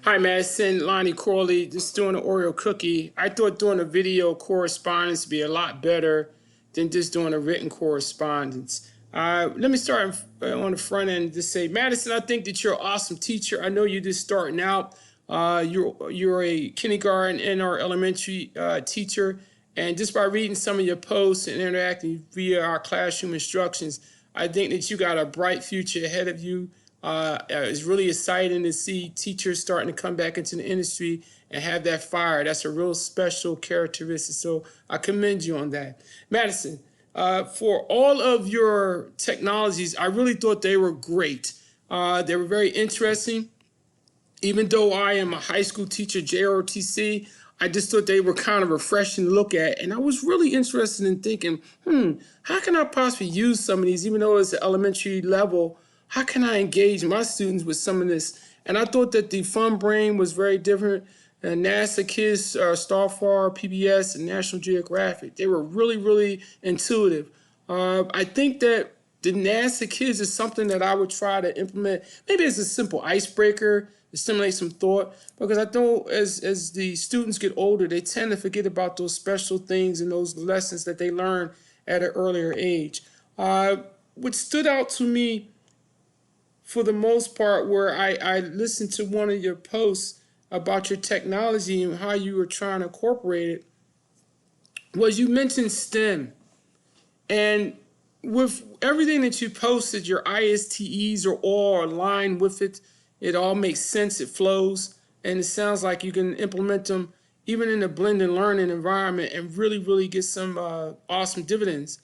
Hi, Madison. Lonnie Corley, just doing an Oreo cookie. I thought doing a video correspondence would be a lot better than just doing a written correspondence. Let me start on the front end to say, Madison, I think that you're an awesome teacher. I know you're just starting out. You're a kindergarten and our elementary teacher. And just by reading some of your posts and interacting via our classroom instructions, I think that you got a bright future ahead of you. It's really exciting to see teachers starting to come back into the industry and have that fire. That's a real special characteristic. So I commend you on that. Madison, for all of your technologies, I really thought they were great. They were very interesting. Even though I am a high school teacher, JROTC, I just thought they were kind of refreshing to look at. And I was really interested in thinking, how can I possibly use some of these, even though it's an elementary level? How can I engage my students with some of this? And I thought that the Fun Brain was very different. NASA Kids, Starfar, PBS, and National Geographic, they were really, really intuitive. I think that the NASA Kids is something that I would try to implement, maybe as a simple icebreaker to stimulate some thought, because I know as the students get older, they tend to forget about those special things and those lessons that they learn at an earlier age. What stood out to me for the most part, where I listened to one of your posts about your technology and how you were trying to incorporate it, was you mentioned STEM. And with everything that you posted, your ISTEs are all aligned with it. It all makes sense, it flows, and it sounds like you can implement them even in a blended learning environment and really, really get some awesome dividends.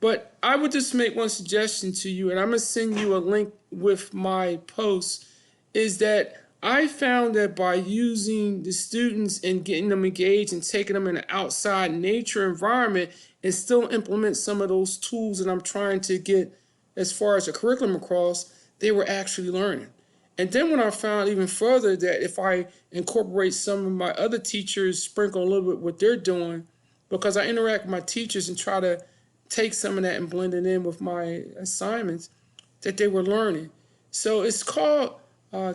But I would just make one suggestion to you, and I'm going to send you a link with my post, is that I found that by using the students and getting them engaged and taking them in an outside nature environment and still implement some of those tools that I'm trying to get as far as the curriculum across, they were actually learning. And then when I found even further that if I incorporate some of my other teachers, sprinkle a little bit what they're doing, because I interact with my teachers and try to take some of that and blend it in with my assignments, that they were learning. So it's called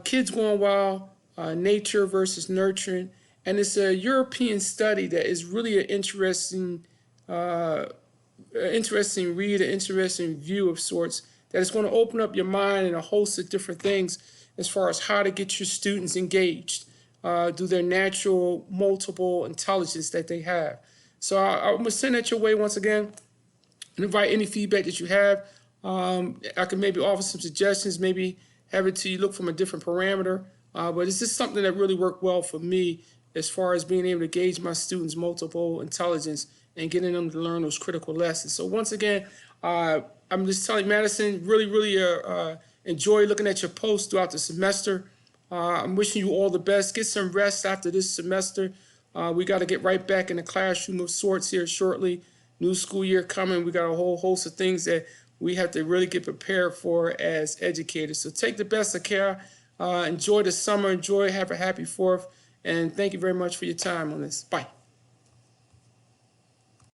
Kids Going Wild, Nature versus Nurturing. And it's a European study that is really an interesting read, an interesting view of sorts, that is going to open up your mind in a host of different things as far as how to get your students engaged through their natural multiple intelligence that they have. So I'm going to send that your way once again. Invite any feedback that you have. I can maybe offer some suggestions, maybe have it to you look from a different parameter. But it's just something that really worked well for me as far as being able to gauge my students' multiple intelligence and getting them to learn those critical lessons. So once again, I'm just telling Madison, really, really enjoy looking at your posts throughout the semester. I'm wishing you all the best. Get some rest after this semester. We got to get right back in the classroom of sorts here shortly. New school year coming. We got a whole host of things that we have to really get prepared for as educators. So take the best of care. Enjoy the summer. Have a happy 4th. And thank you very much for your time on this. Bye.